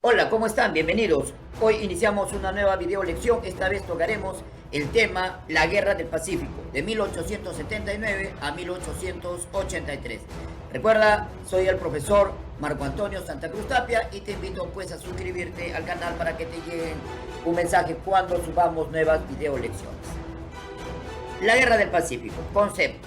Hola, ¿cómo están? Bienvenidos. Hoy iniciamos una nueva video lección. Esta vez tocaremos el tema la Guerra del Pacífico, de 1879 a 1883. Recuerda, soy el profesor Marco Antonio Santa Cruz Tapia y te invito pues a suscribirte al canal para que te lleguen un mensaje cuando subamos nuevas video lecciones. La Guerra del Pacífico, concepto.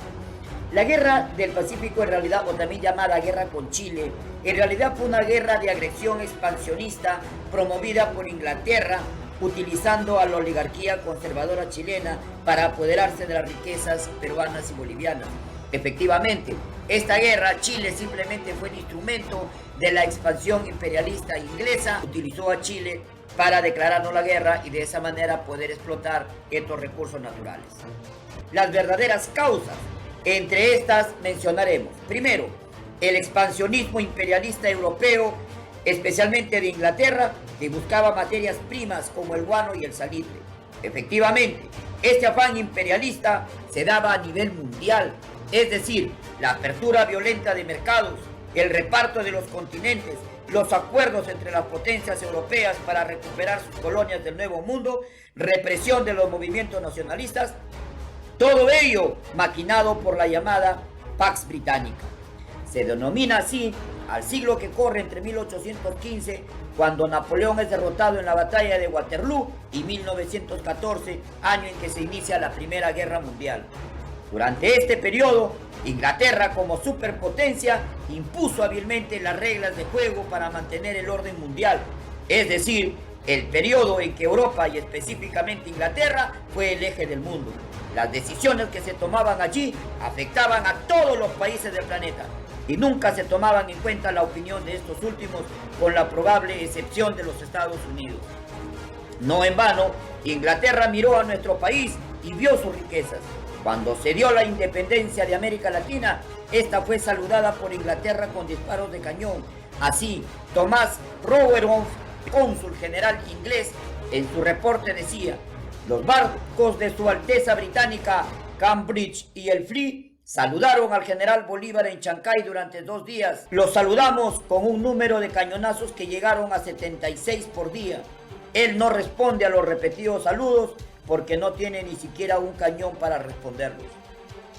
La Guerra del Pacífico, en realidad, o también llamada Guerra con Chile, en realidad fue una guerra de agresión expansionista promovida por Inglaterra, utilizando a la oligarquía conservadora chilena para apoderarse de las riquezas peruanas y bolivianas. Efectivamente, esta guerra, Chile simplemente fue el instrumento de la expansión imperialista inglesa, utilizó a Chile para declararnos la guerra y de esa manera poder explotar estos recursos naturales. Las verdaderas causas. Entre estas mencionaremos, primero, el expansionismo imperialista europeo, especialmente de Inglaterra, que buscaba materias primas como el guano y el salitre. Efectivamente, este afán imperialista se daba a nivel mundial, es decir, la apertura violenta de mercados, el reparto de los continentes, los acuerdos entre las potencias europeas para recuperar sus colonias del Nuevo Mundo, represión de los movimientos nacionalistas. Todo ello maquinado por la llamada Pax Británica. Se denomina así al siglo que corre entre 1815, cuando Napoleón es derrotado en la batalla de Waterloo, y 1914, año en que se inicia la Primera Guerra Mundial. Durante este periodo, Inglaterra como superpotencia impuso hábilmente las reglas de juego para mantener el orden mundial, es decir, el periodo en que Europa y específicamente Inglaterra fue el eje del mundo. Las decisiones que se tomaban allí afectaban a todos los países del planeta y nunca se tomaban en cuenta la opinión de estos últimos, con la probable excepción de los Estados Unidos. No en vano, Inglaterra miró a nuestro país y vio sus riquezas. Cuando se dio la independencia de América Latina, esta fue saludada por Inglaterra con disparos de cañón. Así, Thomas Rowland, cónsul general inglés, en su reporte decía: los barcos de Su Alteza Británica, Cambridge y el Fleet, saludaron al general Bolívar en Chancay durante 2 días. Los saludamos con un número de cañonazos que llegaron a 76 por día. Él no responde a los repetidos saludos porque no tiene ni siquiera un cañón para responderlos.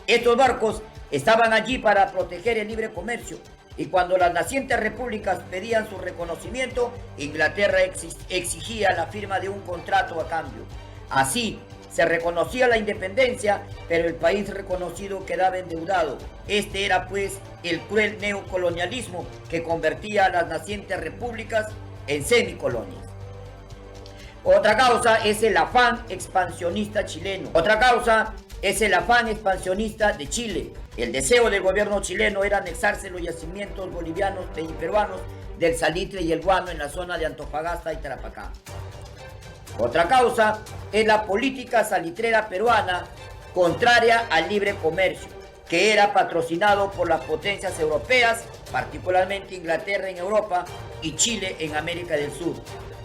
Estos barcos estaban allí para proteger el libre comercio, y cuando las nacientes repúblicas pedían su reconocimiento, Inglaterra exigía la firma de un contrato a cambio. Así, se reconocía la independencia, pero el país reconocido quedaba endeudado. Este era pues el cruel neocolonialismo que convertía a las nacientes repúblicas en semicolonias. Otra causa es el afán expansionista chileno. Otra causa es el afán expansionista de Chile. El deseo del gobierno chileno era anexarse los yacimientos bolivianos y peruanos del salitre y el guano en la zona de Antofagasta y Tarapacá. Otra causa es la política salitrera peruana contraria al libre comercio, que era patrocinado por las potencias europeas, particularmente Inglaterra en Europa y Chile en América del Sur.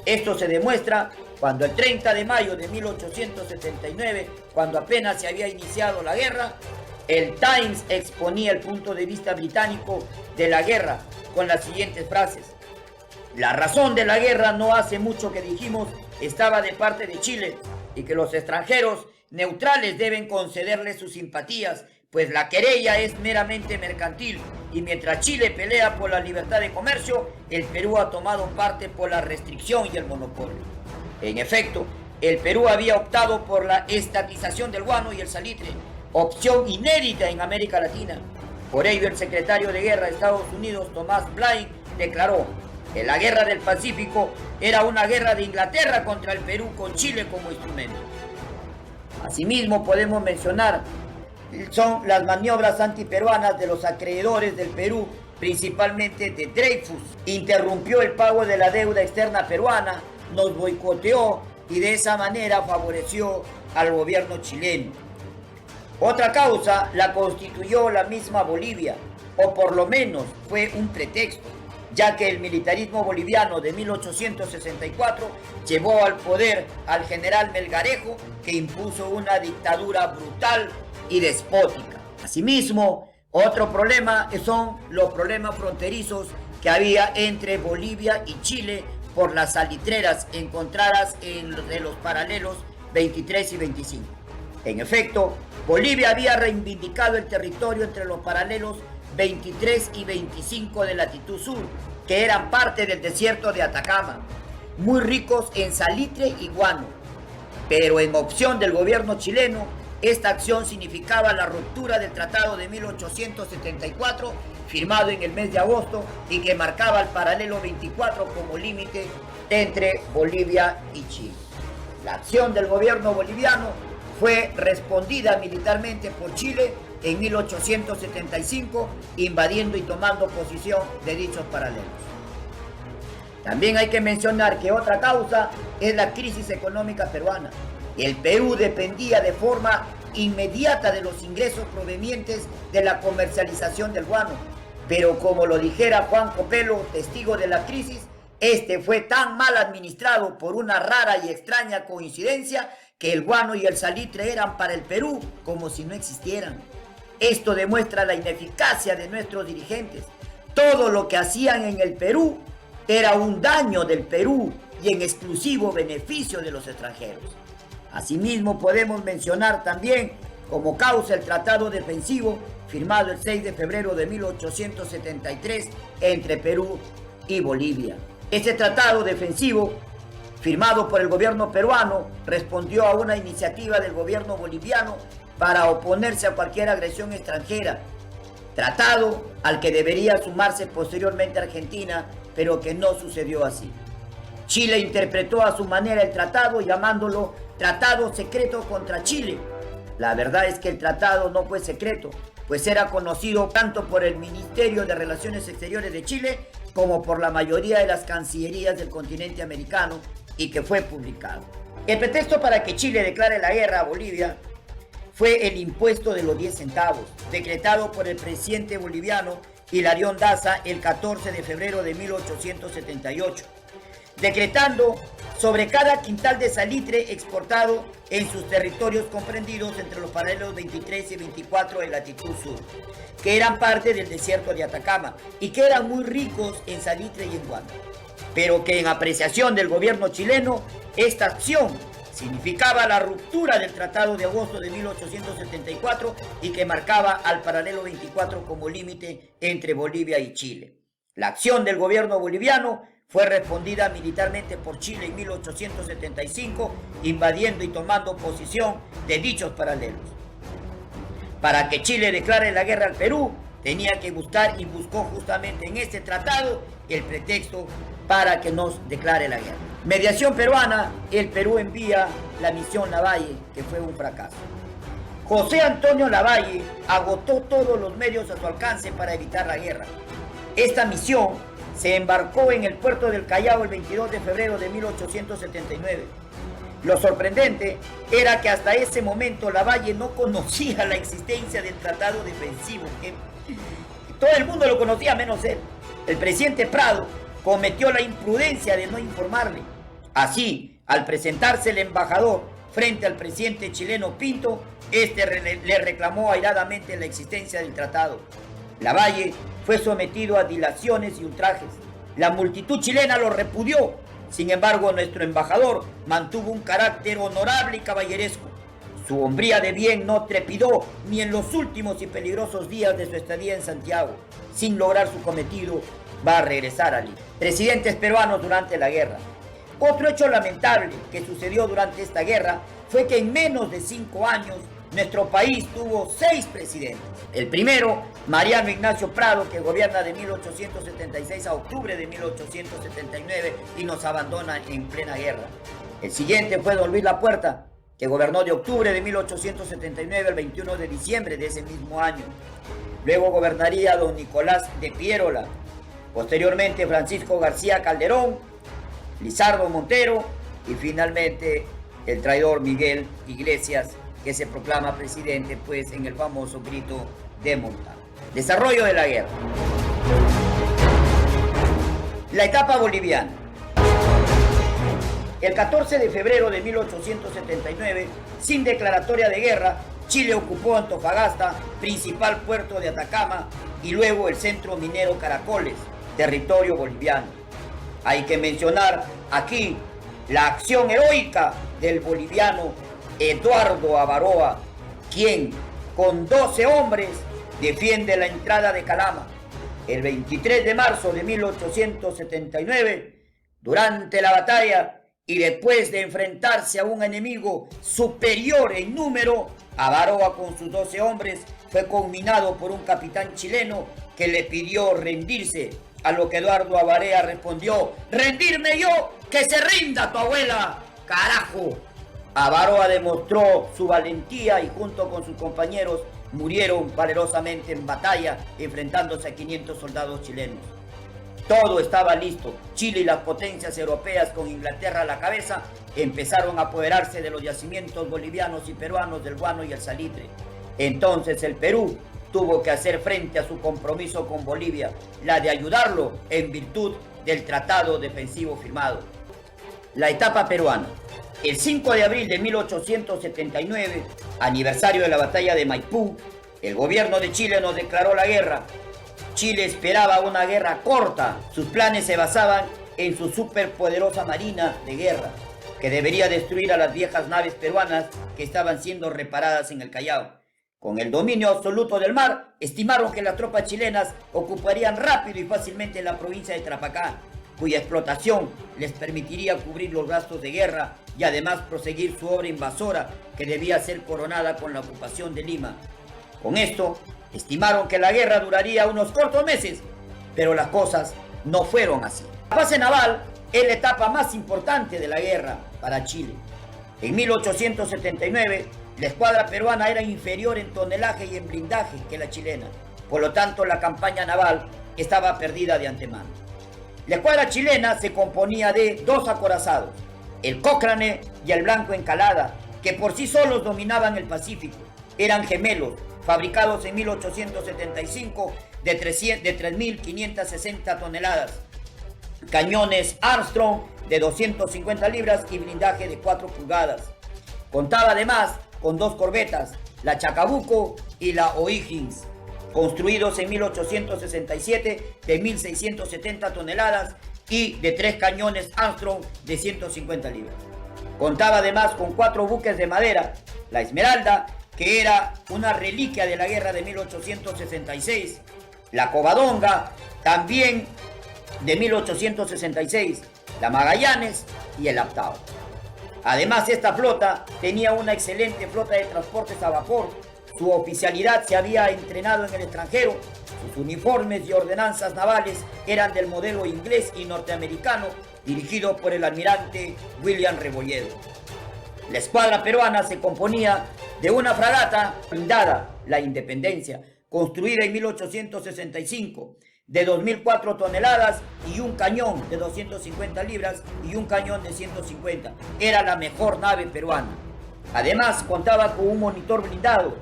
Esto se demuestra cuando el 30 de mayo de 1879, cuando apenas se había iniciado la guerra, el Times exponía el punto de vista británico de la guerra con las siguientes frases: la razón de la guerra, no hace mucho que dijimos, estaba de parte de Chile, y que los extranjeros neutrales deben concederle sus simpatías, pues la querella es meramente mercantil, y mientras Chile pelea por la libertad de comercio, el Perú ha tomado parte por la restricción y el monopolio. En efecto, el Perú había optado por la estatización del guano y el salitre, opción inédita en América Latina. Por ello, el secretario de Guerra de Estados Unidos, Thomas Blaine, declaró que la Guerra del Pacífico era una guerra de Inglaterra contra el Perú con Chile como instrumento. Asimismo, podemos mencionar son las maniobras antiperuanas de los acreedores del Perú, principalmente de Dreyfus. Interrumpió el pago de la deuda externa peruana, nos boicoteó y de esa manera favoreció al gobierno chileno. Otra causa la constituyó la misma Bolivia, o por lo menos fue un pretexto, ya que el militarismo boliviano de 1864 llevó al poder al general Melgarejo, que impuso una dictadura brutal y despótica. Asimismo, otro problema son los problemas fronterizos que había entre Bolivia y Chile por las salitreras encontradas entre los paralelos 23 y 25. En efecto, Bolivia había reivindicado el territorio entre los paralelos 23 y 25 de latitud sur, que eran parte del desierto de Atacama, muy ricos en salitre y guano. Pero en opción del gobierno chileno, esta acción significaba la ruptura del Tratado de 1874, firmado en el mes de agosto y que marcaba el paralelo 24 como límite entre Bolivia y Chile. La acción del gobierno boliviano fue respondida militarmente por Chile en 1875, invadiendo y tomando posesión de dichos paralelos. También hay que mencionar que otra causa es la crisis económica peruana. El Perú dependía de forma inmediata de los ingresos provenientes de la comercialización del guano, pero como lo dijera Juan Copelo, testigo de la crisis, este fue tan mal administrado por una rara y extraña coincidencia que el guano y el salitre eran para el Perú como si no existieran. Esto demuestra la ineficacia de nuestros dirigentes. Todo lo que hacían en el Perú era un daño del Perú y en exclusivo beneficio de los extranjeros. Asimismo, podemos mencionar también como causa el tratado defensivo firmado el 6 de febrero de 1873 entre Perú y Bolivia. Este tratado defensivo, firmado por el gobierno peruano, respondió a una iniciativa del gobierno boliviano para oponerse a cualquier agresión extranjera, tratado al que debería sumarse posteriormente Argentina, pero que no sucedió así. Chile interpretó a su manera el tratado llamándolo Tratado Secreto contra Chile. La verdad es que el tratado no fue secreto, pues era conocido tanto por el Ministerio de Relaciones Exteriores de Chile como por la mayoría de las cancillerías del continente americano y que fue publicado. El pretexto para que Chile declare la guerra a Bolivia fue el impuesto de los 10 centavos, decretado por el presidente boliviano Hilarión Daza el 14 de febrero de 1878, decretando sobre cada quintal de salitre exportado en sus territorios comprendidos entre los paralelos 23 y 24 de latitud sur, que eran parte del desierto de Atacama y que eran muy ricos en salitre y en guano, pero que en apreciación del gobierno chileno, esta acción significaba la ruptura del Tratado de agosto de 1874 y que marcaba al paralelo 24 como límite entre Bolivia y Chile. La acción del gobierno boliviano fue respondida militarmente por Chile en 1875, invadiendo y tomando posesión de dichos paralelos. Para que Chile declare la guerra al Perú, tenía que buscar y buscó justamente en este tratado el pretexto para que nos declare la guerra. Mediación peruana, el Perú envía la misión Lavalle, que fue un fracaso. José Antonio Lavalle agotó todos los medios a su alcance para evitar la guerra. Esta misión se embarcó en el puerto del Callao el 22 de febrero de 1879. Lo sorprendente era que hasta ese momento Lavalle no conocía la existencia del tratado defensivo. Todo el mundo lo conocía menos él. El presidente Prado cometió la imprudencia de no informarle. Así, al presentarse el embajador frente al presidente chileno Pinto, este le reclamó airadamente la existencia del tratado. Lavalle fue sometido a dilaciones y ultrajes. La multitud chilena lo repudió. Sin embargo, nuestro embajador mantuvo un carácter honorable y caballeresco. Su hombría de bien no trepidó ni en los últimos y peligrosos días de su estadía en Santiago. Sin lograr su cometido, va a regresar a Lima. Presidentes peruanos durante la guerra. Otro hecho lamentable que sucedió durante esta guerra fue que en menos de 5 años nuestro país tuvo 6 presidentes. El primero, Mariano Ignacio Prado, que gobierna de 1876 a octubre de 1879 y nos abandona en plena guerra. El siguiente fue Don Luis Lapuerta, que gobernó de octubre de 1879 al 21 de diciembre de ese mismo año. Luego gobernaría Don Nicolás de Piérola. Posteriormente Francisco García Calderón, Lizardo Montero y finalmente el traidor Miguel Iglesias, que se proclama presidente pues en el famoso grito de Montano. Desarrollo de la guerra. La etapa boliviana. El 14 de febrero de 1879, sin declaratoria de guerra, Chile ocupó Antofagasta, principal puerto de Atacama, y luego el centro minero Caracoles, territorio boliviano. Hay que mencionar aquí la acción heroica del boliviano Eduardo Avaroa, quien con 12 hombres defiende la entrada de Calama. El 23 de marzo de 1879, durante la batalla y después de enfrentarse a un enemigo superior en número, Avaroa con sus 12 hombres fue conminado por un capitán chileno que le pidió rendirse, a lo que Eduardo Avaroa respondió: «¡Rendirme yo! ¡Que se rinda tu abuela! ¡Carajo!». Avaroa demostró su valentía y junto con sus compañeros murieron valerosamente en batalla, enfrentándose a 500 soldados chilenos. Todo estaba listo. Chile y las potencias europeas, con Inglaterra a la cabeza, empezaron a apoderarse de los yacimientos bolivianos y peruanos del guano y el salitre. Entonces el Perú tuvo que hacer frente a su compromiso con Bolivia, la de ayudarlo en virtud del tratado defensivo firmado. La etapa peruana. El 5 de abril de 1879, aniversario de la batalla de Maipú, el gobierno de Chile nos declaró la guerra. Chile esperaba una guerra corta. Sus planes se basaban en su superpoderosa marina de guerra, que debería destruir a las viejas naves peruanas que estaban siendo reparadas en el Callao. Con el dominio absoluto del mar, estimaron que las tropas chilenas ocuparían rápido y fácilmente la provincia de Tarapacá, cuya explotación les permitiría cubrir los gastos de guerra y además proseguir su obra invasora, que debía ser coronada con la ocupación de Lima. Con esto, estimaron que la guerra duraría unos cortos meses, pero las cosas no fueron así. La fase naval es la etapa más importante de la guerra para Chile. En 1879, la escuadra peruana era inferior en tonelaje y en blindaje que la chilena. Por lo tanto, la campaña naval estaba perdida de antemano. La escuadra chilena se componía de 2 acorazados, el Cochrane y el Blanco Encalada, que por sí solos dominaban el Pacífico. Eran gemelos, fabricados en 1875 de 3.560 toneladas. Cañones Armstrong de 250 libras y blindaje de 4 pulgadas. Contaba además con 2 corbetas, la Chacabuco y la O'Higgins, construidos en 1867 de 1.670 toneladas y de 3 cañones Armstrong de 150 libras. Contaba además con 4 buques de madera, la Esmeralda, que era una reliquia de la guerra de 1866, la Covadonga, también de 1866, la Magallanes y el Aptao. Además, esta flota tenía una excelente flota de transportes a vapor. Su oficialidad se había entrenado en el extranjero. Sus uniformes y ordenanzas navales eran del modelo inglés y norteamericano, dirigido por el almirante William Rebolledo. La escuadra peruana se componía de una fragata blindada, la Independencia, construida en 1865, de 2.004 toneladas y un cañón de 250 libras y un cañón de 150. Era la mejor nave peruana. Además, contaba con un monitor blindado,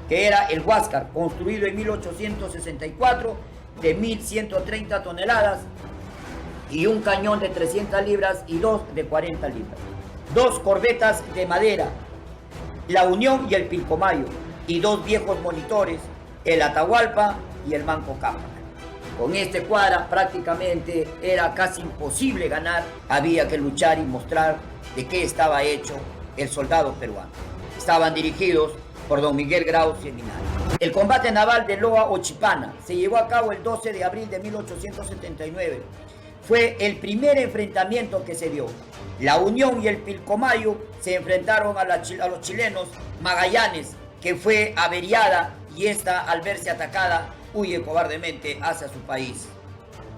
que era el Huáscar, construido en 1864, de 1.130 toneladas y un cañón de 300 libras y 2 de 40 libras. 2 corbetas de madera, la Unión y el Pilcomayo, y 2 viejos monitores, el Atahualpa y el Manco Cápac. Con esta escuadra prácticamente era casi imposible ganar. Había que luchar y mostrar de qué estaba hecho el soldado peruano. Estaban dirigidos por don Miguel Grau Seminario. El combate naval de Loa Ochipana se llevó a cabo el 12 de abril de 1879. Fue el primer enfrentamiento que se dio. La Unión y el Pilcomayo se enfrentaron a los chilenos Magallanes, que fue averiada, y esta, al verse atacada, huye cobardemente hacia su país.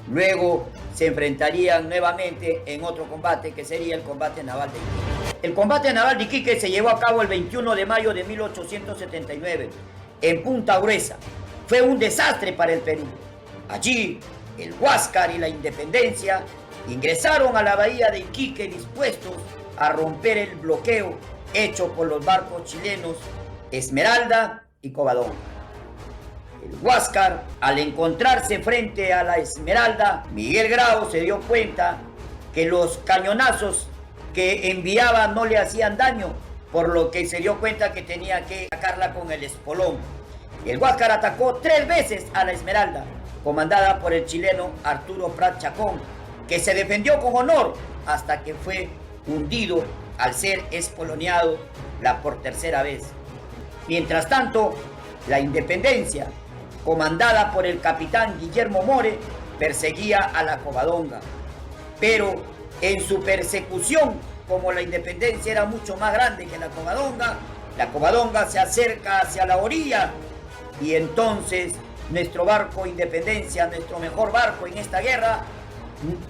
Luego se enfrentarían nuevamente en otro combate, que sería el combate naval de Iquique. El combate naval de Iquique se llevó a cabo el 21 de mayo de 1879 en Punta Gruesa. Fue un desastre para el Perú. Allí, el Huáscar y la Independencia ingresaron a la bahía de Iquique dispuestos a romper el bloqueo hecho por los barcos chilenos Esmeralda y Covadonga. El Huáscar, al encontrarse frente a la Esmeralda, Miguel Grau se dio cuenta que los cañonazos que enviaba no le hacían daño, por lo que se dio cuenta que tenía que atacarla con el espolón. El Huáscar atacó 3 veces a la Esmeralda, comandada por el chileno Arturo Prat Chacón, que se defendió con honor hasta que fue hundido al ser espoloneado por tercera vez. Mientras tanto, la independencia, comandada por el capitán Guillermo More, perseguía a la Covadonga. Pero en su persecución, como la independencia era mucho más grande que la Covadonga se acerca hacia la orilla y entonces nuestro barco Independencia, nuestro mejor barco en esta guerra,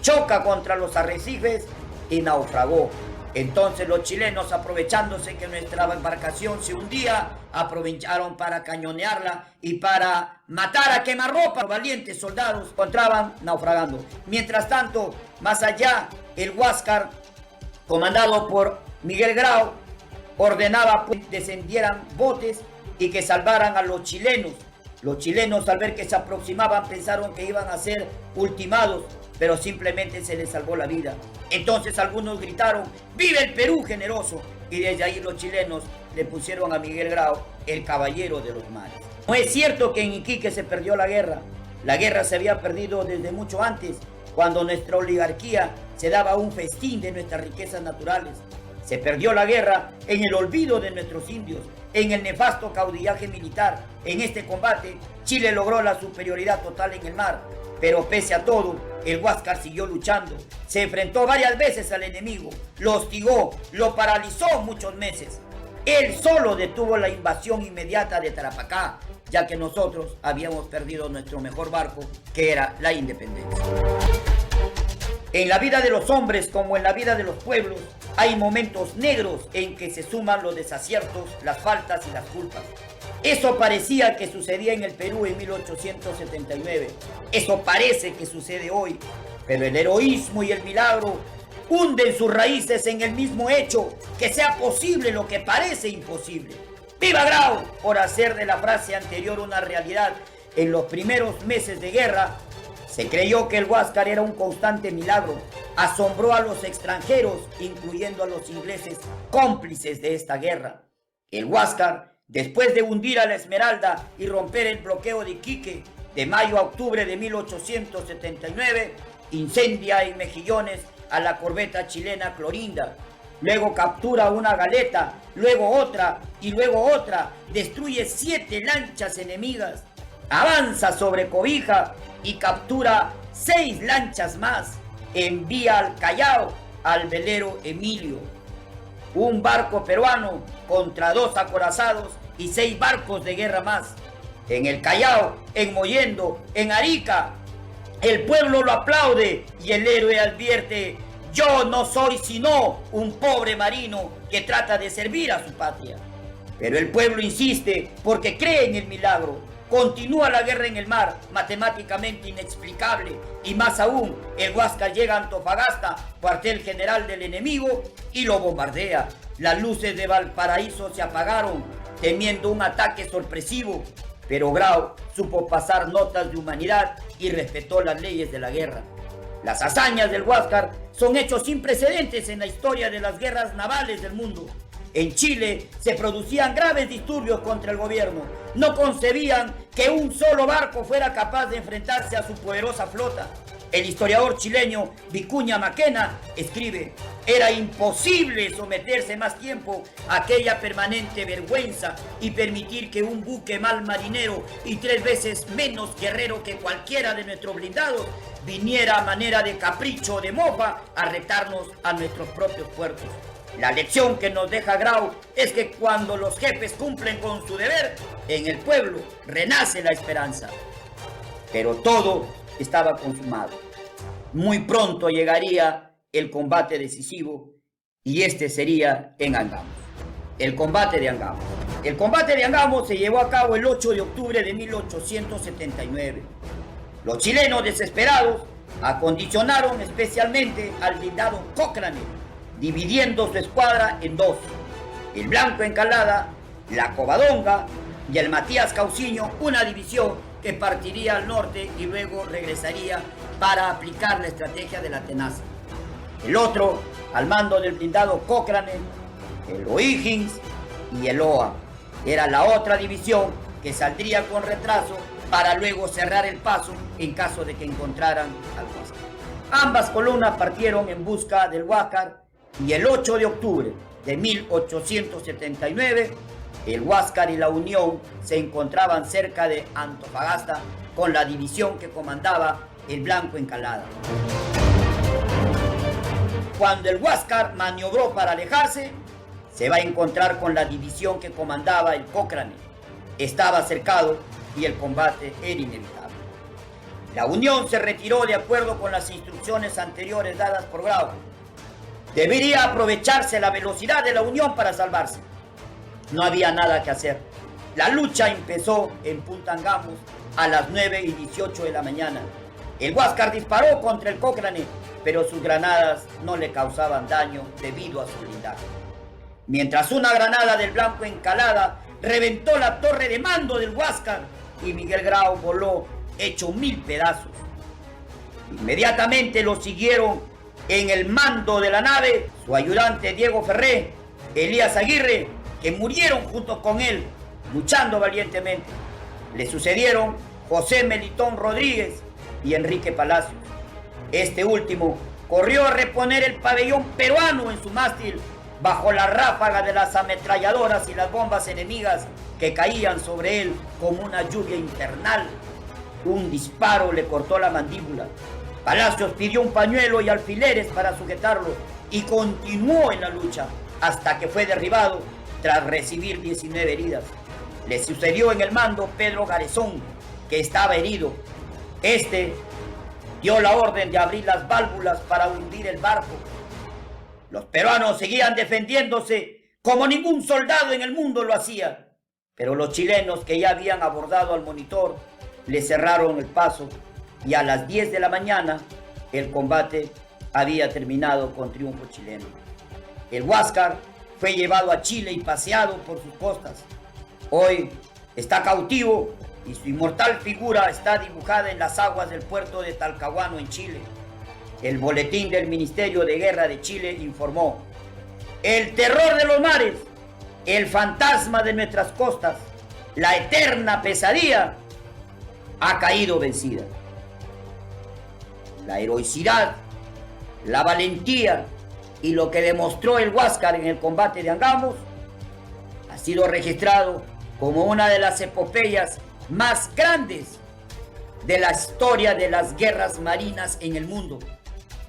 choca contra los arrecifes y naufragó. Entonces los chilenos, aprovechándose que nuestra embarcación se hundía, aprovecharon para cañonearla y para matar a quemarropa. Los valientes soldados encontraban naufragando. Mientras tanto, más allá, el Huáscar, comandado por Miguel Grau, ordenaba que descendieran botes y que salvaran a los chilenos. Los chilenos, al ver que se aproximaban, pensaron que iban a ser ultimados, pero simplemente se les salvó la vida. Entonces algunos gritaron: ¡Viva el Perú generoso! Y desde ahí los chilenos le pusieron a Miguel Grau el caballero de los mares. No es cierto que en Iquique se perdió la guerra. La guerra se había perdido desde mucho antes, cuando nuestra oligarquía se daba un festín de nuestras riquezas naturales. Se perdió la guerra en el olvido de nuestros indios, en el nefasto caudillaje militar. En este combate, Chile logró la superioridad total en el mar, pero pese a todo, el Huáscar siguió luchando. Se enfrentó varias veces al enemigo, lo hostigó, lo paralizó muchos meses. Él solo detuvo la invasión inmediata de Tarapacá, ya que nosotros habíamos perdido nuestro mejor barco, que era la Independencia. En la vida de los hombres, como en la vida de los pueblos, hay momentos negros en que se suman los desaciertos, las faltas y las culpas. Eso parecía que sucedía en el Perú en 1879. Eso parece que sucede hoy. Pero el heroísmo y el milagro hunden sus raíces en el mismo hecho, que sea posible lo que parece imposible. ¡Viva Grau! Por hacer de la frase anterior una realidad. En los primeros meses de guerra, se creyó que el Huáscar era un constante milagro. Asombró a los extranjeros, incluyendo a los ingleses, cómplices de esta guerra. El Huáscar, después de hundir a la Esmeralda y romper el bloqueo de Iquique, de mayo a octubre de 1879, incendia en Mejillones a la corbeta chilena Clorinda. Luego captura una galeta, luego otra y luego otra. Destruye 7 lanchas enemigas. Avanza sobre Cobija y captura 6 lanchas más. Envía al Callao al velero Emilio. Un barco peruano contra 2 acorazados y 6 barcos de guerra más. En el Callao, en Mollendo, en Arica, el pueblo lo aplaude y el héroe advierte: yo no soy sino un pobre marino que trata de servir a su patria. Pero el pueblo insiste porque cree en el milagro. Continúa la guerra en el mar, matemáticamente inexplicable, y más aún, el Huáscar llega a Antofagasta, cuartel general del enemigo, y lo bombardea. Las luces de Valparaíso se apagaron, temiendo un ataque sorpresivo, pero Grau supo pasar notas de humanidad y respetó las leyes de la guerra. Las hazañas del Huáscar son hechos sin precedentes en la historia de las guerras navales del mundo. En Chile se producían graves disturbios contra el gobierno. No concebían que un solo barco fuera capaz de enfrentarse a su poderosa flota. El historiador chileno Vicuña Maquena escribe: era imposible someterse más tiempo a aquella permanente vergüenza y permitir que un buque mal marinero y 3 veces menos guerrero que cualquiera de nuestros blindados viniera a manera de capricho o de mofa a retarnos a nuestros propios puertos. La lección que nos deja Grau es que cuando los jefes cumplen con su deber, en el pueblo renace la esperanza. Pero todo estaba consumado. Muy pronto llegaría el combate decisivo y este sería en Angamos. El combate de Angamos. El combate de Angamos se llevó a cabo el 8 de octubre de 1879. Los chilenos desesperados acondicionaron especialmente al blindado Cochrane, dividiendo su escuadra en 2, el Blanco Encalada, la Covadonga y el Matías Cauciño, una división que partiría al norte y luego regresaría para aplicar la estrategia de la tenaza. El otro, al mando del blindado Cochrane, el O'Higgins y el OA, era la otra división que saldría con retraso para luego cerrar el paso en caso de que encontraran al Huáscar. Ambas columnas partieron en busca del Huáscar y el 8 de octubre de 1879, el Huáscar y la Unión se encontraban cerca de Antofagasta con la división que comandaba el Blanco Encalada. Cuando el Huáscar maniobró para alejarse, se va a encontrar con la división que comandaba el Cochrane. Estaba cercado y el combate era inevitable. La Unión se retiró de acuerdo con las instrucciones anteriores dadas por Grau. Debería aprovecharse la velocidad de la Unión para salvarse. No había nada que hacer. La lucha empezó en Punta Angamos a las 9:18 de la mañana. El Huáscar disparó contra el Cochrane, pero sus granadas no le causaban daño debido a su blindaje. Mientras una granada del Blanco Encalada reventó la torre de mando del Huáscar y Miguel Grau voló hecho 1000 pedazos. Inmediatamente lo siguieron en el mando de la nave su ayudante Diego Ferré, Elías Aguirre, que murieron junto con él, luchando valientemente. Le sucedieron José Melitón Rodríguez y Enrique Palacios. Este último corrió a reponer el pabellón peruano en su mástil bajo la ráfaga de las ametralladoras y las bombas enemigas que caían sobre él como una lluvia infernal. Un disparo le cortó la mandíbula. Palacios pidió un pañuelo y alfileres para sujetarlo y continuó en la lucha hasta que fue derribado tras recibir 19 heridas. Le sucedió en el mando Pedro Garezón, que estaba herido. Este dio la orden de abrir las válvulas para hundir el barco. Los peruanos seguían defendiéndose como ningún soldado en el mundo lo hacía, pero los chilenos que ya habían abordado al Monitor le cerraron el paso y a las 10 de la mañana el combate había terminado con triunfo chileno. El Huáscar fue llevado a Chile y paseado por sus costas. Hoy está cautivo y su inmortal figura está dibujada en las aguas del puerto de Talcahuano en Chile. El boletín del Ministerio de Guerra de Chile informó: el terror de los mares, el fantasma de nuestras costas, la eterna pesadilla ha caído vencida. La heroicidad, la valentía y lo que demostró el Huáscar en el combate de Angamos ha sido registrado como una de las epopeyas más grandes de la historia de las guerras marinas en el mundo.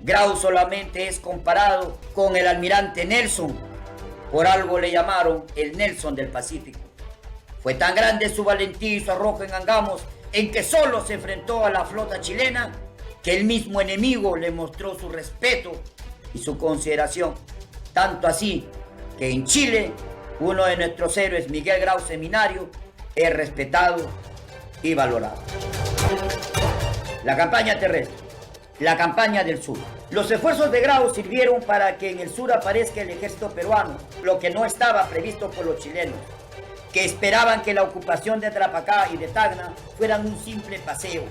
Grau solamente es comparado con el almirante Nelson. Por algo le llamaron el Nelson del Pacífico. Fue tan grande su valentía y su arrojo en Angamos, en que solo se enfrentó a la flota chilena, que el mismo enemigo le mostró su respeto y su consideración. Tanto así que en Chile, uno de nuestros héroes, Miguel Grau Seminario, es respetado y valorado. La campaña terrestre. La campaña del sur. Los esfuerzos de Grau sirvieron para que en el sur aparezca el ejército peruano, lo que no estaba previsto por los chilenos, que esperaban que la ocupación de Tarapacá y de Tacna fueran un simple paseo.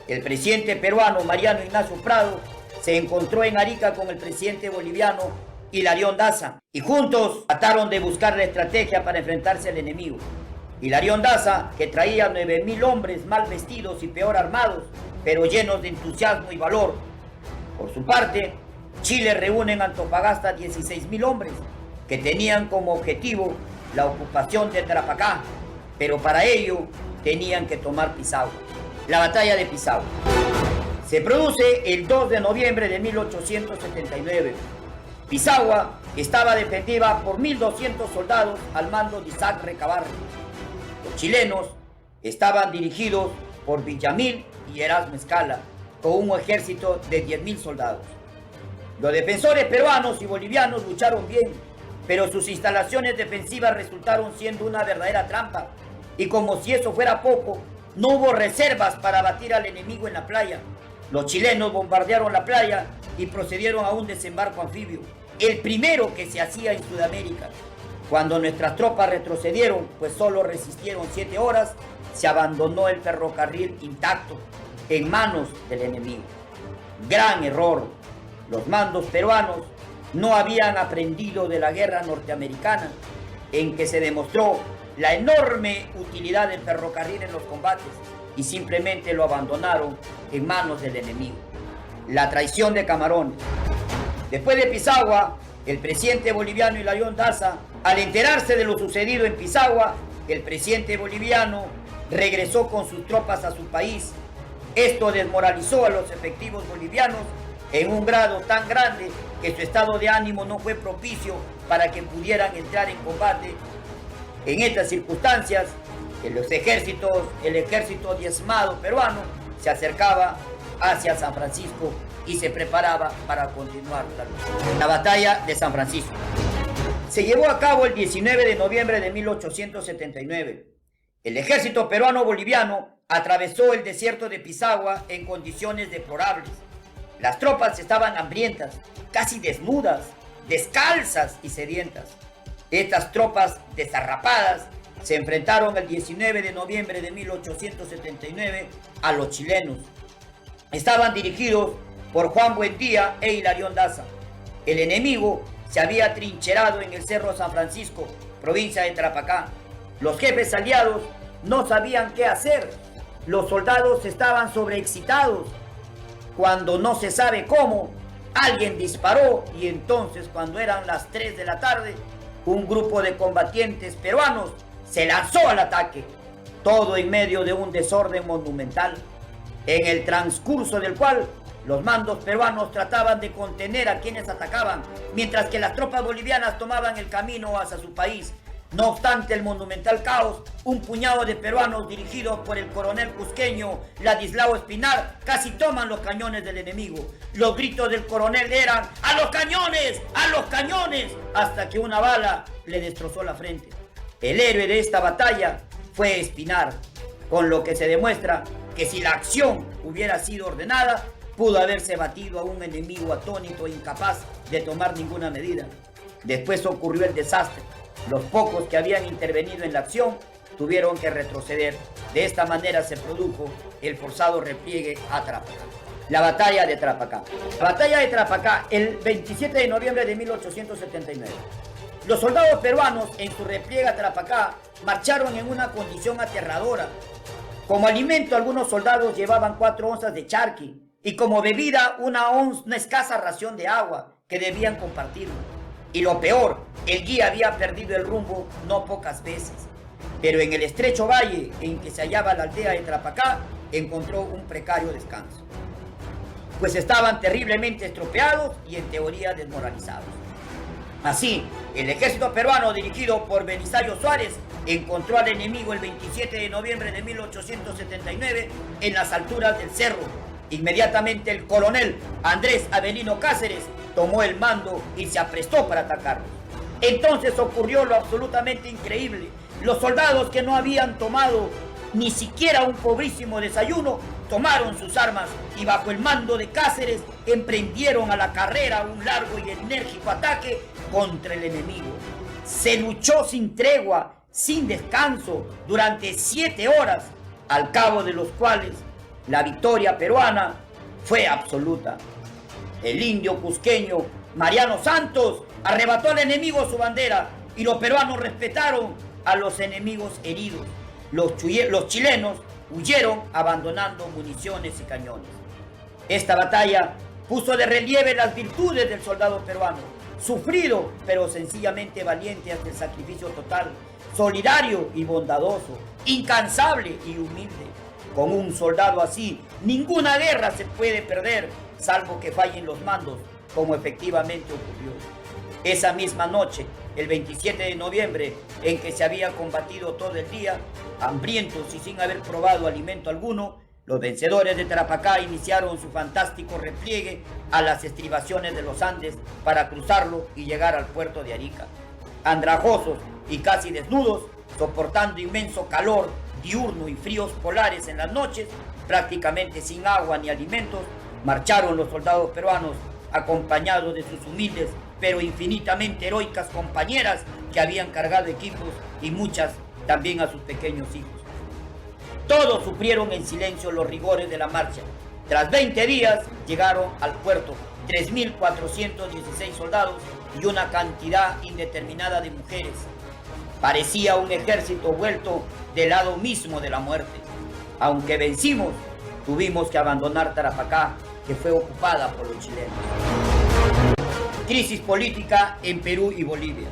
El presidente peruano Mariano Ignacio Prado se encontró en Arica con el presidente boliviano Hilarión Daza y juntos trataron de buscar la estrategia para enfrentarse al enemigo. Hilarión Daza, que traía 9.000 hombres mal vestidos y peor armados, pero llenos de entusiasmo y valor. Por su parte, Chile reúne en Antofagasta 16.000 hombres que tenían como objetivo la ocupación de Tarapacá, pero para ello tenían que tomar Pisagua. La batalla de Pisagua se produce el 2 de noviembre de 1879. Pisagua estaba defendida por 1.200 soldados al mando de Isaac Recabarren. Los chilenos estaban dirigidos por Villamil y Erasmo Escala, con un ejército de 10.000 soldados. Los defensores peruanos y bolivianos lucharon bien, pero sus instalaciones defensivas resultaron siendo una verdadera trampa, y como si eso fuera poco, no hubo reservas para batir al enemigo en la playa. Los chilenos bombardearon la playa y procedieron a un desembarco anfibio, el primero que se hacía en Sudamérica. Cuando nuestras tropas retrocedieron, pues solo resistieron 7 horas, se abandonó el ferrocarril intacto en manos del enemigo. Gran error. Los mandos peruanos no habían aprendido de la guerra norteamericana, en que se demostró la enorme utilidad del ferrocarril en los combates, y simplemente lo abandonaron en manos del enemigo. la traición de Camarones. Después de Pisagua, el presidente boliviano Hilarión Daza, al enterarse de lo sucedido en Pisagua, el presidente boliviano regresó con sus tropas a su país. Esto desmoralizó a los efectivos bolivianos en un grado tan grande que su estado de ánimo no fue propicio para que pudieran entrar en combate. En estas circunstancias, el ejército diezmado peruano se acercaba hacia San Francisco y se preparaba para continuar la lucha. La batalla de San Francisco se llevó a cabo el 19 de noviembre de 1879. El ejército peruano-boliviano atravesó el desierto de Pisagua en condiciones deplorables. Las tropas estaban hambrientas, casi desnudas, descalzas y sedientas. Estas tropas desarrapadas se enfrentaron el 19 de noviembre de 1879 a los chilenos. Estaban dirigidos por Juan Buendía e Hilarión Daza. El enemigo se había atrincherado en el Cerro San Francisco, provincia de Tarapacá. Los jefes aliados no sabían qué hacer. Los soldados estaban sobreexcitados. Cuando no se sabe cómo, alguien disparó y entonces, cuando eran las 3 de la tarde, un grupo de combatientes peruanos se lanzó al ataque, todo en medio de un desorden monumental, en el transcurso del cual los mandos peruanos trataban de contener a quienes atacaban, mientras que las tropas bolivianas tomaban el camino hacia su país. No obstante el monumental caos, un puñado de peruanos dirigidos por el coronel cusqueño Ladislao Espinar casi toman los cañones del enemigo. Los gritos del coronel eran ¡a los cañones! ¡A los cañones! Hasta que una bala le destrozó la frente. El héroe de esta batalla fue Espinar, con lo que se demuestra que si la acción hubiera sido ordenada, pudo haberse batido a un enemigo atónito e incapaz de tomar ninguna medida. Después ocurrió el desastre. Los pocos que habían intervenido en la acción tuvieron que retroceder. De esta manera se produjo el forzado repliegue a Tarapacá. La batalla de Tarapacá. La batalla de Tarapacá, el 27 de noviembre de 1879. Los soldados peruanos en su repliegue a Tarapacá marcharon en una condición aterradora. Como alimento, algunos soldados llevaban 4 onzas de charqui y como bebida una escasa ración de agua que debían compartir. Y lo peor, el guía había perdido el rumbo no pocas veces. Pero en el estrecho valle en que se hallaba la aldea de Tarapacá, encontró un precario descanso, pues estaban terriblemente estropeados y en teoría desmoralizados. Así, el ejército peruano dirigido por Belisario Suárez encontró al enemigo el 27 de noviembre de 1879 en las alturas del cerro. Inmediatamente el coronel Andrés Avelino Cáceres tomó el mando y se aprestó para atacarlos. Entonces ocurrió lo absolutamente increíble. Los soldados que no habían tomado ni siquiera un pobrísimo desayuno, tomaron sus armas y bajo el mando de Cáceres emprendieron a la carrera un largo y enérgico ataque contra el enemigo. Se luchó sin tregua, sin descanso, durante 7 horas, al cabo de los cuales la victoria peruana fue absoluta. El indio cusqueño Mariano Santos arrebató al enemigo su bandera y los peruanos respetaron a los enemigos heridos. Los chilenos huyeron abandonando municiones y cañones. Esta batalla puso de relieve las virtudes del soldado peruano, sufrido pero sencillamente valiente hasta el sacrificio total, solidario y bondadoso, incansable y humilde. Con un soldado así, ninguna guerra se puede perder, salvo que fallen los mandos, como efectivamente ocurrió. Esa misma noche, el 27 de noviembre, en que se había combatido todo el día, hambrientos y sin haber probado alimento alguno, los vencedores de Tarapacá iniciaron su fantástico repliegue a las estribaciones de los Andes para cruzarlo y llegar al puerto de Arica. Andrajosos y casi desnudos, soportando inmenso calor diurno y fríos polares en las noches, prácticamente sin agua ni alimentos, marcharon los soldados peruanos acompañados de sus humildes pero infinitamente heroicas compañeras que habían cargado equipos y muchas también a sus pequeños hijos. Todos sufrieron en silencio los rigores de la marcha. Tras 20 días llegaron al puerto 3.416 soldados y una cantidad indeterminada de mujeres. Parecía un ejército vuelto del lado mismo de la muerte. Aunque vencimos, tuvimos que abandonar Tarapacá, que fue ocupada por los chilenos. Crisis política en Perú y Bolivia.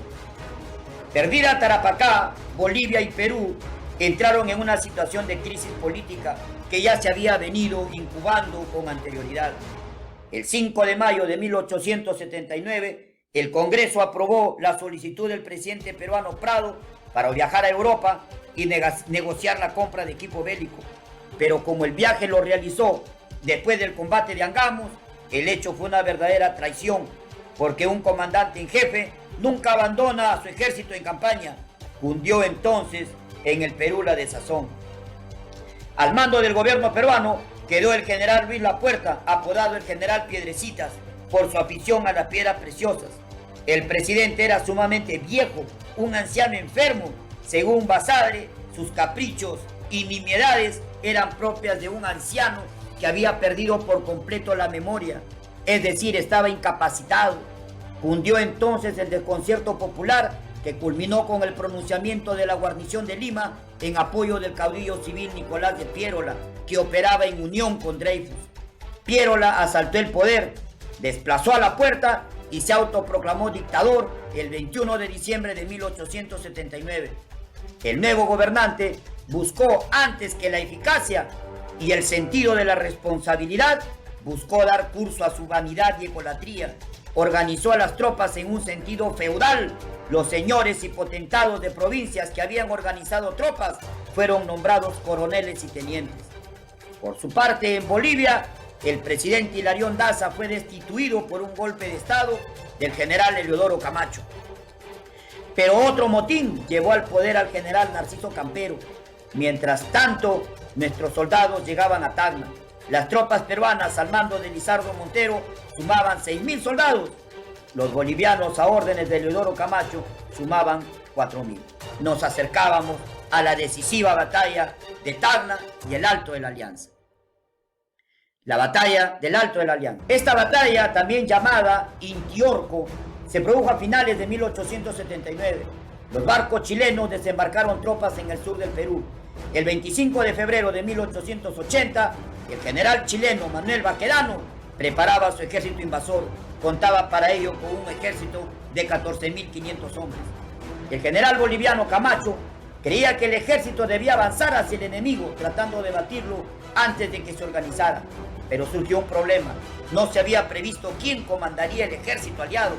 Perdida Tarapacá, Bolivia y Perú entraron en una situación de crisis política que ya se había venido incubando con anterioridad. El 5 de mayo de 1879, el Congreso aprobó la solicitud del presidente peruano Prado para viajar a Europa y negociar la compra de equipo bélico. Pero como el viaje lo realizó después del combate de Angamos, el hecho fue una verdadera traición, porque un comandante en jefe nunca abandona a su ejército en campaña. Cundió entonces en el Perú la desazón. Al mando del gobierno peruano quedó el general Luis Lapuerta, apodado el general Piedrecitas, por su afición a las piedras preciosas. El presidente era sumamente viejo, un anciano enfermo. Según Basadre, sus caprichos y nimiedades eran propias de un anciano que había perdido por completo la memoria, es decir, estaba incapacitado. Cundió entonces el desconcierto popular, que culminó con el pronunciamiento de la guarnición de Lima en apoyo del caudillo civil Nicolás de Piérola, que operaba en unión con Dreyfus. Piérola asaltó el poder, desplazó a Lapuerta y se autoproclamó dictador el 21 de diciembre de 1879. El nuevo gobernante buscó, antes que la eficacia y el sentido de la responsabilidad, buscó dar curso a su vanidad y egolatría. Organizó a las tropas en un sentido feudal. Los señores y potentados de provincias que habían organizado tropas fueron nombrados coroneles y tenientes. Por su parte, en Bolivia, el presidente Hilarión Daza fue destituido por un golpe de estado del general Eliodoro Camacho. Pero otro motín llevó al poder al general Narciso Campero. Mientras tanto, nuestros soldados llegaban a Tacna. Las tropas peruanas al mando de Lizardo Montero sumaban 6.000 soldados. Los bolivianos a órdenes de Eliodoro Camacho sumaban 4.000. Nos acercábamos a la decisiva batalla de Tacna y el Alto de la Alianza. La batalla del Alto de la Alianza. Esta batalla, también llamada Intiorco, se produjo a finales de 1879. Los barcos chilenos desembarcaron tropas en el sur del Perú. El 25 de febrero de 1880, el general chileno Manuel Baquedano preparaba su ejército invasor. Contaba para ello con un ejército de 14.500 hombres. El general boliviano Camacho creía que el ejército debía avanzar hacia el enemigo, tratando de batirlo antes de que se organizara. Pero surgió un problema. No se había previsto quién comandaría el ejército aliado,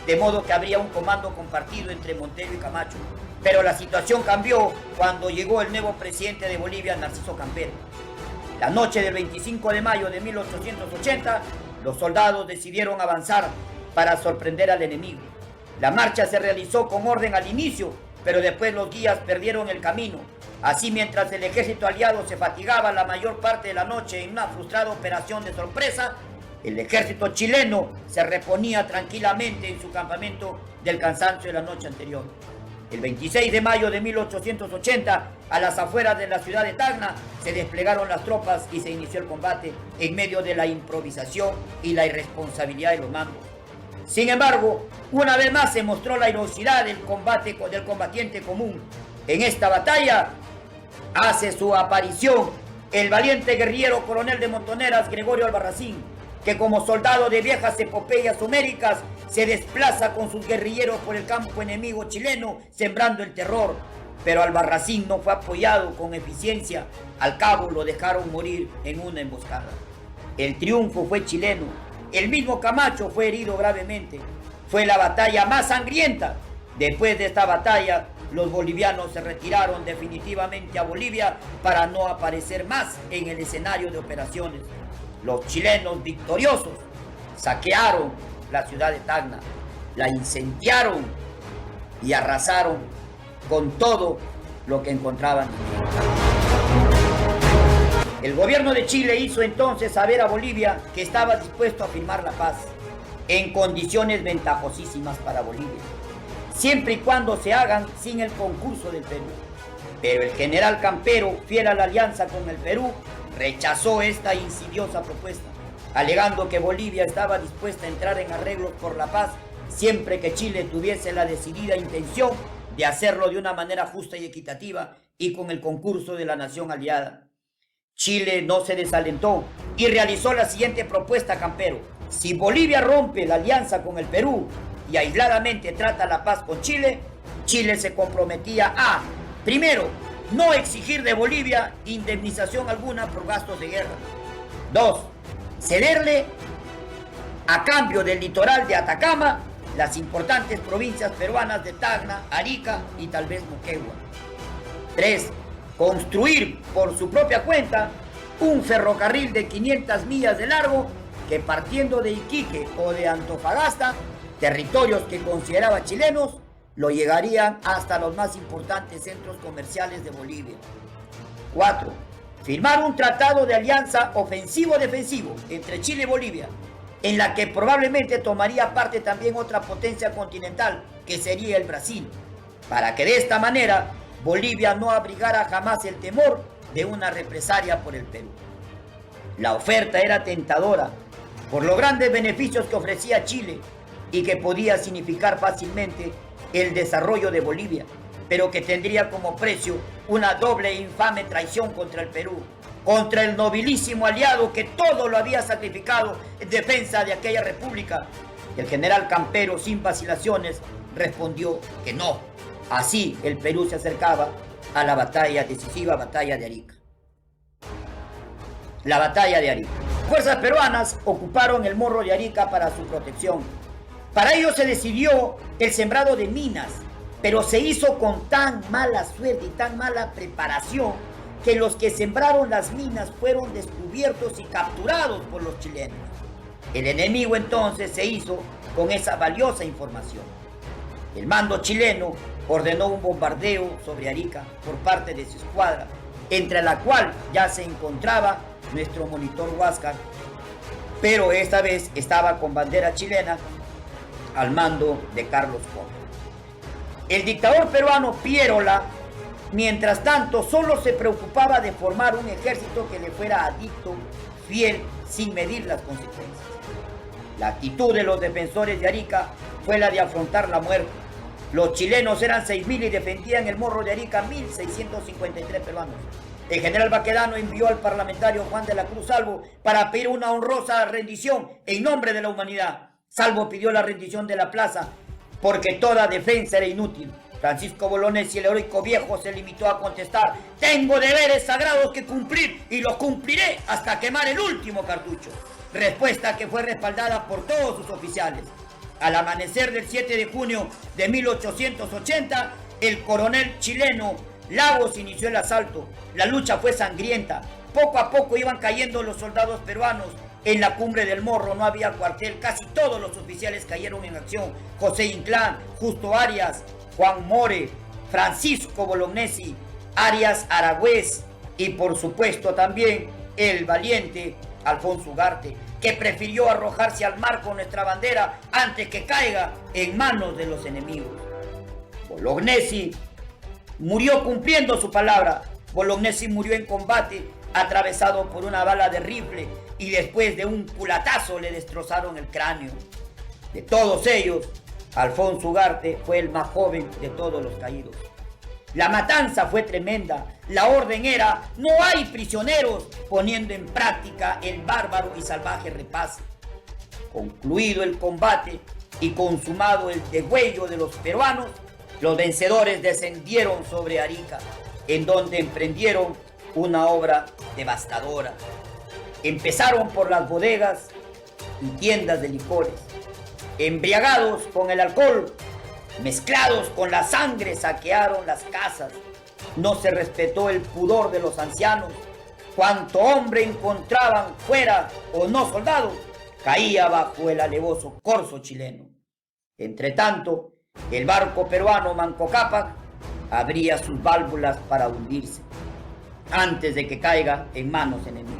de modo que habría un comando compartido entre Montero y Camacho. Pero la situación cambió cuando llegó el nuevo presidente de Bolivia, Narciso Campero. La noche del 25 de mayo de 1880, los soldados decidieron avanzar para sorprender al enemigo. La marcha se realizó con orden al inicio, pero después los guías perdieron el camino. Así, mientras el ejército aliado se fatigaba la mayor parte de la noche en una frustrada operación de sorpresa, el ejército chileno se reponía tranquilamente en su campamento del cansancio de la noche anterior. El 26 de mayo de 1880, a las afueras de la ciudad de Tacna, se desplegaron las tropas y se inició el combate en medio de la improvisación y la irresponsabilidad de los mandos. Sin embargo, una vez más se mostró la heroicidad del combatiente común. En esta batalla hace su aparición el valiente guerrillero coronel de Montoneras, Gregorio Albarracín, que como soldado de viejas epopeyas homéricas se desplaza con sus guerrilleros por el campo enemigo chileno, sembrando el terror. Pero Albarracín no fue apoyado con eficiencia. Al cabo lo dejaron morir en una emboscada. El triunfo fue chileno. El mismo Camacho fue herido gravemente. Fue la batalla más sangrienta. Después de esta batalla, los bolivianos se retiraron definitivamente a Bolivia para no aparecer más en el escenario de operaciones. Los chilenos victoriosos saquearon la ciudad de Tacna, la incendiaron y arrasaron con todo lo que encontraban en ella. El gobierno de Chile hizo entonces saber a Bolivia que estaba dispuesto a firmar la paz en condiciones ventajosísimas para Bolivia, siempre y cuando se hagan sin el concurso del Perú. Pero el general Campero, fiel a la alianza con el Perú, rechazó esta insidiosa propuesta, alegando que Bolivia estaba dispuesta a entrar en arreglos por la paz siempre que Chile tuviese la decidida intención de hacerlo de una manera justa y equitativa y con el concurso de la nación aliada. Chile no se desalentó y realizó la siguiente propuesta, campero. Si Bolivia rompe la alianza con el Perú y aisladamente trata la paz con Chile, Chile se comprometía a, primero, no exigir de Bolivia indemnización alguna por gastos de guerra. 2. Cederle a cambio del litoral de Atacama las importantes provincias peruanas de Tacna, Arica y tal vez Moquegua. 3. Construir por su propia cuenta un ferrocarril de 500 millas de largo que, partiendo de Iquique o de Antofagasta, territorios que consideraba chilenos, lo llegarían hasta los más importantes centros comerciales de Bolivia. 4. Firmar un tratado de alianza ofensivo-defensivo entre Chile y Bolivia, en la que probablemente tomaría parte también otra potencia continental, que sería el Brasil, para que de esta manera Bolivia no abrigara jamás el temor de una represalia por el Perú. La oferta era tentadora por los grandes beneficios que ofrecía Chile y que podía significar fácilmente el desarrollo de Bolivia, pero que tendría como precio una doble e infame traición contra el Perú, contra el nobilísimo aliado que todo lo había sacrificado en defensa de aquella república. Y el general Campero, sin vacilaciones, respondió que no. Así el Perú se acercaba a la decisiva batalla de Arica. La batalla de Arica. Fuerzas peruanas ocuparon el morro de Arica para su protección. Para ello se decidió el sembrado de minas, pero se hizo con tan mala suerte y tan mala preparación que los que sembraron las minas fueron descubiertos y capturados por los chilenos. El enemigo entonces se hizo con esa valiosa información. El mando chileno ordenó un bombardeo sobre Arica por parte de su escuadra, entre la cual ya se encontraba nuestro monitor Huáscar, pero esta vez estaba con bandera chilena al mando de Carlos Conde. El dictador peruano Pierola, mientras tanto, solo se preocupaba de formar un ejército que le fuera adicto, fiel, sin medir las consecuencias. La actitud de los defensores de Arica fue la de afrontar la muerte. Los chilenos eran 6.000 y defendían el morro de Arica 1.653 peruanos. El general Baquedano envió al parlamentario Juan de la Cruz Salvo para pedir una honrosa rendición en nombre de la humanidad. Salvo pidió la rendición de la plaza porque toda defensa era inútil. Francisco Bolognesi, el heroico viejo, se limitó a contestar: tengo deberes sagrados que cumplir y los cumpliré hasta quemar el último cartucho. Respuesta que fue respaldada por todos sus oficiales. Al amanecer del 7 de junio de 1880, el coronel chileno Lagos inició el asalto. La lucha fue sangrienta. Poco a poco iban cayendo los soldados peruanos. En la cumbre del Morro no había cuartel. Casi todos los oficiales cayeron en acción. José Inclán, Justo Arias, Juan More, Francisco Bolognesi, Arias Aragüez y por supuesto también el valiente Alfonso Ugarte, que prefirió arrojarse al mar con nuestra bandera antes que caiga en manos de los enemigos. Bolognesi murió cumpliendo su palabra. Bolognesi murió en combate, atravesado por una bala de rifle, y después de un culatazo le destrozaron el cráneo. De todos ellos, Alfonso Ugarte fue el más joven de todos los caídos. La matanza fue tremenda. La orden era: no hay prisioneros, poniendo en práctica el bárbaro y salvaje repase. Concluido el combate y consumado el degüello de los peruanos, los vencedores descendieron sobre Arica, en donde emprendieron una obra devastadora. Empezaron por las bodegas y tiendas de licores. Embriagados con el alcohol, mezclados con la sangre, saquearon las casas. No se respetó el pudor de los ancianos. Cuanto hombre encontraban, fuera o no soldado, caía bajo el alevoso corso chileno. Entretanto, el barco peruano Manco Cápac abría sus válvulas para hundirse antes de que caiga en manos enemigas.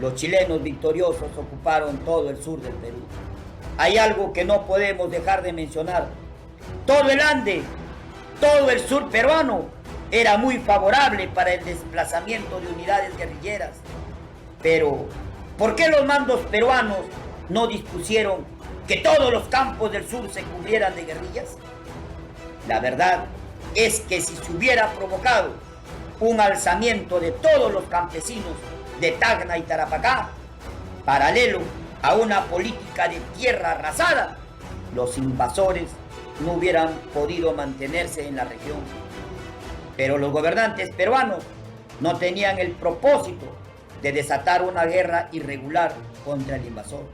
Los chilenos victoriosos ocuparon todo el sur del Perú. Hay algo que no podemos dejar de mencionar. Todo el Ande, todo el sur peruano era muy favorable para el desplazamiento de unidades guerrilleras. Pero, ¿por qué los mandos peruanos no dispusieron que todos los campos del sur se cubrieran de guerrillas? La verdad es que si se hubiera provocado un alzamiento de todos los campesinos de Tacna y Tarapacá, Paralelo a una política de tierra arrasada, los invasores no hubieran podido mantenerse en la región. Pero los gobernantes peruanos no tenían el propósito de desatar una guerra irregular contra el invasor,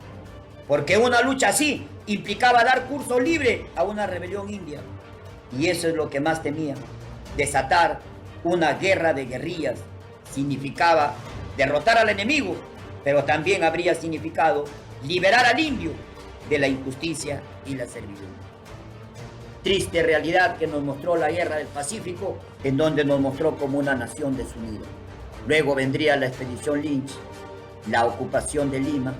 porque una lucha así implicaba dar curso libre a una rebelión india. Y eso es lo que más temían. Desatar una guerra de guerrillas significaba derrotar al enemigo, pero también habría significado liberar al indio de la injusticia y la servidumbre. Triste realidad que nos mostró la Guerra del Pacífico, en donde nos mostró como una nación desunida. Luego vendría la expedición Lynch, la ocupación de Lima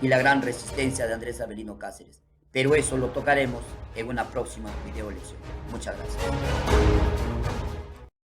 y la gran resistencia de Andrés Avelino Cáceres. Pero eso lo tocaremos en una próxima video lección. Muchas gracias.